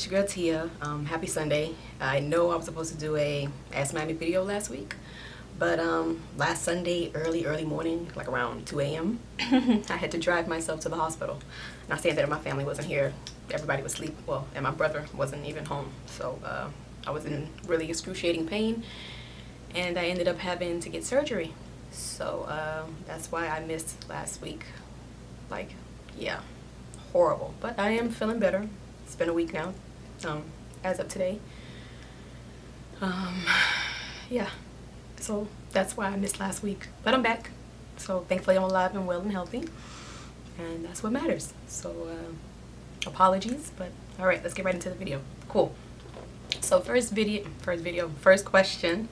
It's your girl Tia. Happy Sunday. I know I was supposed to do a Ask Miami video last week, but last Sunday, early morning, like around 2 a.m., I had to drive myself to the hospital. Not saying that my family wasn't here. Everybody was asleep. Well, and my brother wasn't even home. So I was in really excruciating pain, and I ended up having to get surgery. So that's why I missed last week. Like, yeah, horrible. But I am feeling better. It's been a week now, as of today. Yeah, so that's why I missed last week. But I'm back. So thankfully I'm alive and well and healthy. And that's what matters. So apologies, but all right, let's get right into the video. Cool. So first question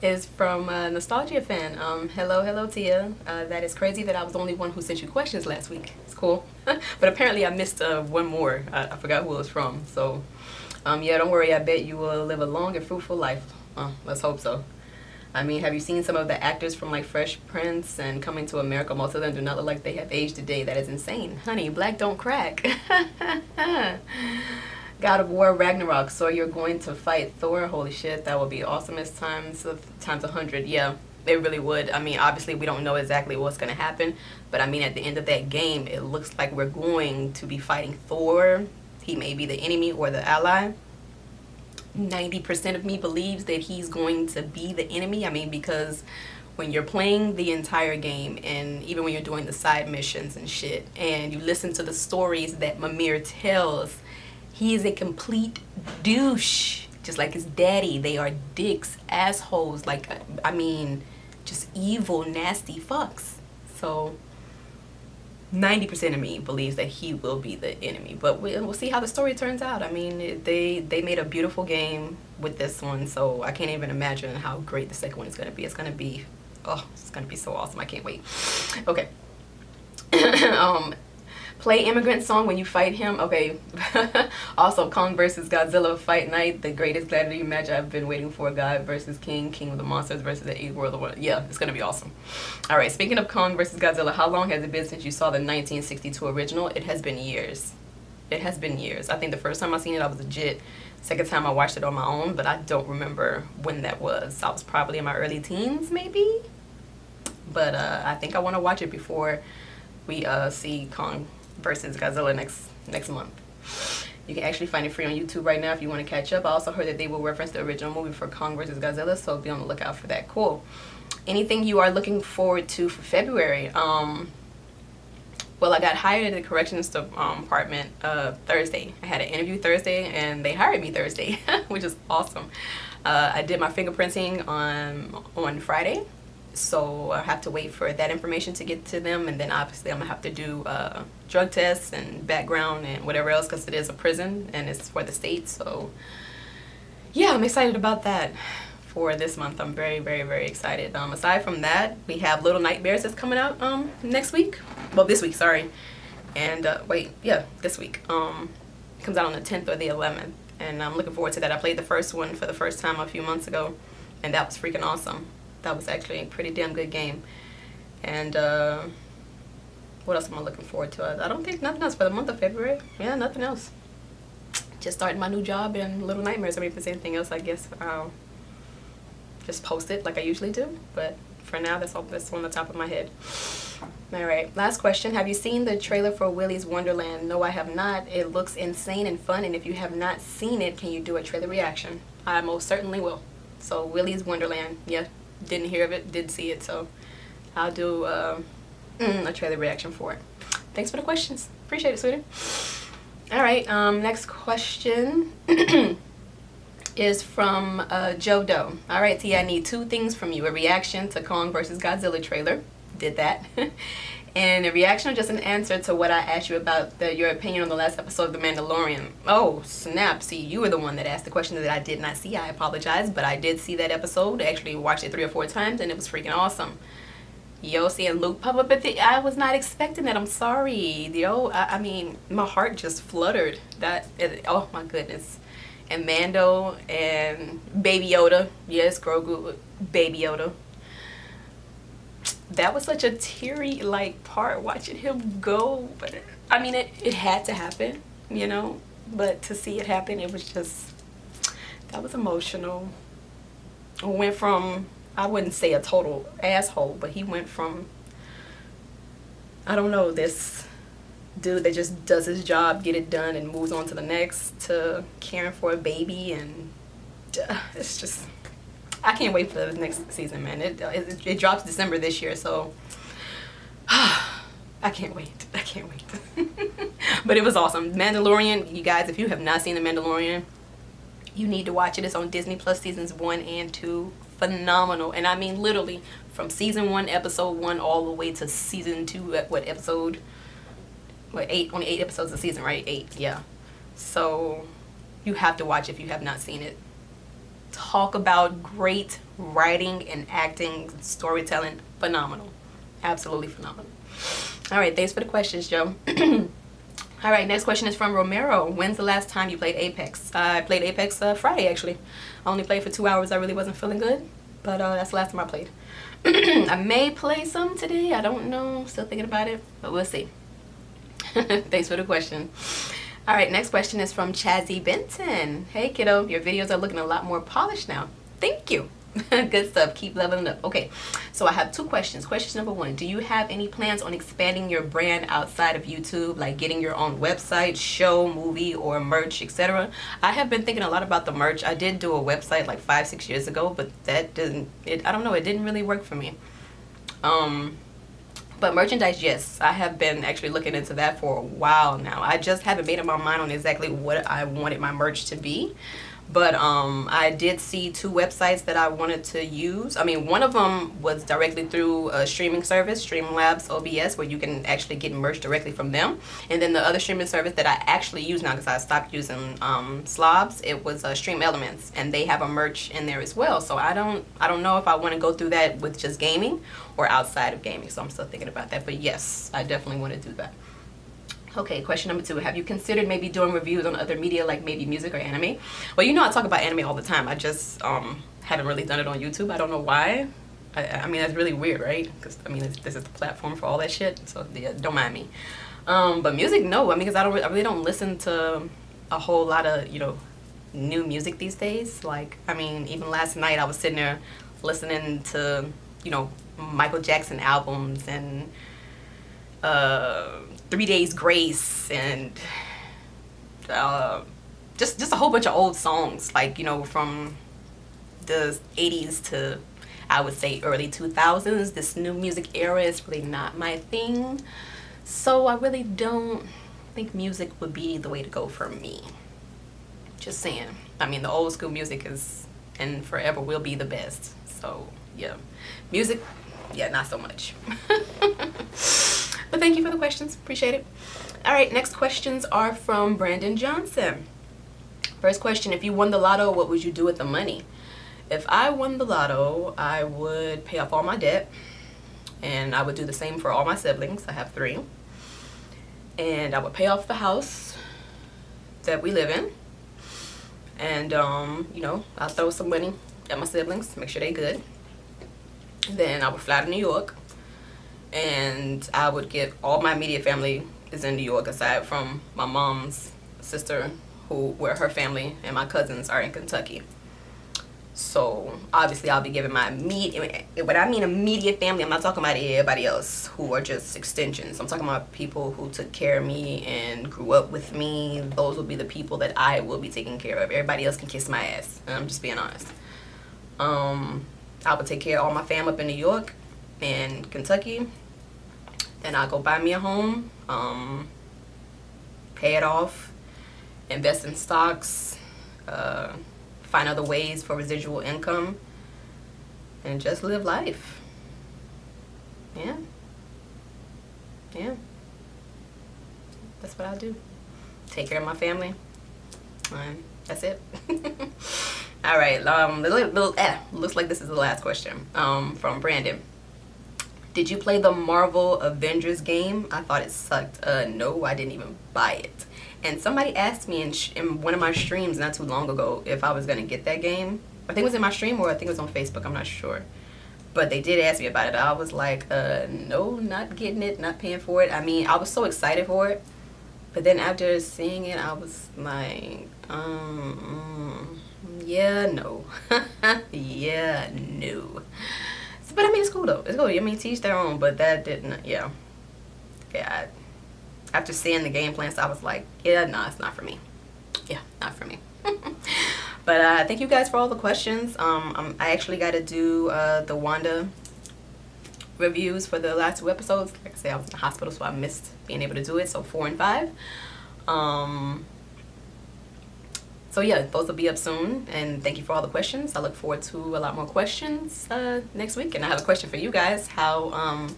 is from a Nostalgia fan. Hello Tia. That is crazy that I was the only one who sent you questions last week. It's cool. But apparently I missed one more. I forgot who it was from. So yeah, don't worry. I bet you will live a long and fruitful life. Let's hope so. I mean, have you seen some of the actors from like Fresh Prince and Coming to America? Most of them do not look like they have aged a day. That is insane. Honey, black don't crack. God of War Ragnarok, so you're going to fight Thor? Holy shit, that would be awesomest times 100. Yeah, it really would. I mean, obviously we don't know exactly what's going to happen, but I mean, at the end of that game, it looks like we're going to be fighting Thor. He may be the enemy or the ally. 90% of me believes that he's going to be the enemy. I mean, because when you're playing the entire game, and even when you're doing the side missions and shit, and you listen to the stories that Mimir tells, he is a complete douche, just like his daddy. They are dicks, assholes, like, I mean, just evil, nasty fucks. So 90% of me believes that he will be the enemy, but we'll see how the story turns out. I mean, they made a beautiful game with this one, so I can't even imagine how great the second one is going to be. It's going to be, oh, it's going to be so awesome. I can't wait. Okay. Play Immigrant Song when you fight him. Okay. Also, Kong versus Godzilla Fight Night, the greatest gladiator match I've been waiting for. God versus King, King of the Monsters versus the 8th World War. Yeah, it's gonna be awesome. All right, speaking of Kong versus Godzilla, how long has it been since you saw the 1962 original? It has been years. It has been years. I think the first time I seen it, I was legit. Second time I watched it on my own, but I don't remember when that was. I was probably in my early teens, maybe. But I think I want to watch it before we see Kong versus Godzilla next month. You can actually find it free on YouTube right now if you want to catch up. I also heard that they will reference the original movie for Kong versus Godzilla, so be on the lookout for that. Cool. Anything you are looking forward to for February? Well, I got hired at the corrections department Thursday. I had an interview Thursday, and they hired me Thursday, which is awesome. I did my fingerprinting on Friday. So I have to wait for that information to get to them, and then obviously I'm gonna have to do drug tests and background and whatever else, because it is a prison and it's for the state. So yeah, I'm excited about that for this month. I'm very excited. Aside from that, we have Little Nightmares that's coming out next week. Well, this week, sorry. And this week. Comes out on the 10th or the 11th, and I'm looking forward to that. I played the first one for the first time a few months ago, and that was freaking awesome. That was actually a pretty damn good game. And what else am I looking forward to? I don't think nothing else for the month of February. Yeah, nothing else. Just starting my new job and Little Nightmares. I mean, if there's anything else, I guess I'll just post it like I usually do. But for now, that's all that's on the top of my head. All right, last question. Have you seen the trailer for Willy's Wonderland? No, I have not. It looks insane and fun. And if you have not seen it, can you do a trailer reaction? I most certainly will. So Willy's Wonderland, yeah. Didn't hear of it, did see it, so I'll do a trailer reaction for it. Thanks for the questions. Appreciate it, sweetie. All right, next question is from Joe Doe. All right, T, I need 2 things from you. A reaction to Kong versus Godzilla trailer. Did that. And a reaction or just an answer to what I asked you about your opinion on the last episode of The Mandalorian. Oh, snap. See, you were the one that asked the question that I did not see. I apologize, but I did see that episode. I actually watched it 3 or 4 times, and it was freaking awesome. Yo, seeing Luke pop up at I was not expecting that. I'm sorry. Yo, I mean, my heart just fluttered. Oh, my goodness. And Mando and Baby Yoda. Yes, Grogu, Baby Yoda. That was such a teary like part watching him go, but I mean it had to happen, you know. but to see it happen, it was just, that was emotional. Went from, I wouldn't say a total asshole, but he went from, I don't know, this dude that just does his job, get it done, and moves on to the next, to caring for a baby. And it's just, I can't wait for the next season, man. It drops December this year, so I can't wait. I can't wait. But it was awesome. Mandalorian, you guys, if you have not seen The Mandalorian, you need to watch it. It's on Disney Plus seasons 1 and 2. Phenomenal. And I mean literally from season 1, episode 1, all the way to season 2 at episode 8, only 8 episodes a season, right? 8, yeah. So you have to watch if you have not seen it. Talk about great writing and acting, storytelling. Phenomenal. Absolutely phenomenal. All right, thanks for the questions, Joe. All right, next question is from Romero. When's the last time you played Apex? I played Apex Friday, actually. I only played for 2 hours. I really wasn't feeling good, but that's the last time I played. I may play some today. I don't know. Still thinking about it, but we'll see. Thanks for the question. All right, next question is from Chazzy Benton. Hey, kiddo, your videos are looking a lot more polished now. Thank you. Good stuff. Keep leveling up. Okay, so I have 2 questions. Question number 1, do you have any plans on expanding your brand outside of YouTube, like getting your own website, show, movie, or merch, etc.? I have been thinking a lot about the merch. I did do a website like 5-6 years ago, but that didn't, I don't know, it didn't really work for me. But merchandise, yes, I have been actually looking into that for a while now. I just haven't made up my mind on exactly what I wanted my merch to be. But I did see 2 websites that I wanted to use. I mean, one of them was directly through a streaming service, Streamlabs OBS, where you can actually get merch directly from them. And then the other streaming service that I actually use now, because I stopped using Slobs, it was Stream Elements, and they have a merch in there as well. So I don't know if I want to go through that with just gaming or outside of gaming. So I'm still thinking about that. But yes, I definitely want to do that. Okay, question number 2. Have you considered maybe doing reviews on other media, like maybe music or anime? Well, you know I talk about anime all the time. I just haven't really done it on YouTube. I don't know why. I mean, that's really weird, right? Because, I mean, this is the platform for all that shit. So, yeah, don't mind me. But music, no. I mean, because I really don't listen to a whole lot of, you know, new music these days. Like, I mean, even last night I was sitting there listening to, you know, Michael Jackson albums and 3 Days Grace and just a whole bunch of old songs, like, you know, from the 80s to, I would say, early 2000s. This new music era is really not my thing, so I really don't think music would be the way to go for me. Just saying. I mean, the old school music is and forever will be the best. So yeah, music, yeah, not so much. But thank you for the questions. Appreciate it. All right, next questions are from Brandon Johnson. First question, if you won the lotto, what would you do with the money? If I won the lotto, I would pay off all my debt. And I would do the same for all my siblings. I have 3. And I would pay off the house that we live in. And, you know, I'll throw some money at my siblings, make sure they good. Then I would fly to New York. And I would get all my immediate family is in New York, aside from my mom's sister, where her family and my cousins are in Kentucky. So obviously I'll be giving my immediate, when I mean immediate family, I'm not talking about everybody else who are just extensions. I'm talking about people who took care of me and grew up with me. Those will be the people that I will be taking care of. Everybody else can kiss my ass. I'm just being honest. I would take care of all my fam up in New York and Kentucky. Then I'll go buy me a home, pay it off, invest in stocks, find other ways for residual income, and just live life. Yeah. Yeah. That's what I'll do. Take care of my family. That's it. All right. Looks like this is the last question from Brandon. Did you play the Marvel Avengers game? I thought it sucked. No, I didn't even buy it. And somebody asked me in one of my streams not too long ago if I was going to get that game. I think it was in my stream, or I think it was on Facebook. I'm not sure. But they did ask me about it. I was like, no, not getting it, not paying for it. I mean, I was so excited for it. But then after seeing it, I was like, yeah, no. Yeah, no. So, but I mean, it's cool though. It's cool. I mean, teach their own, but that didn't, yeah. Yeah. After seeing the game plan, so I was like, yeah, no, it's not for me. Yeah, not for me. But thank you guys for all the questions. I actually got to do the Wanda reviews for the last 2 episodes. Like I said, I was in the hospital, so I missed being able to do it. So 4 and 5. So yeah, those will be up soon. And thank you for all the questions. I look forward to a lot more questions next week. And I have a question for you guys. How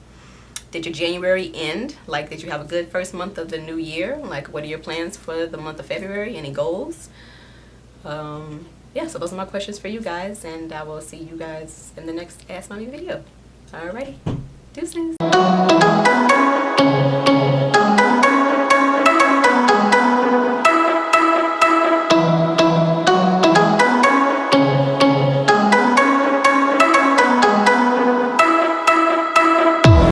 did your January end? Like, did you have a good first month of the new year? Like, what are your plans for the month of February? Any goals? Yeah, so those are my questions for you guys, and I will see you guys in the next Ask Mommy video. Alrighty, deuces.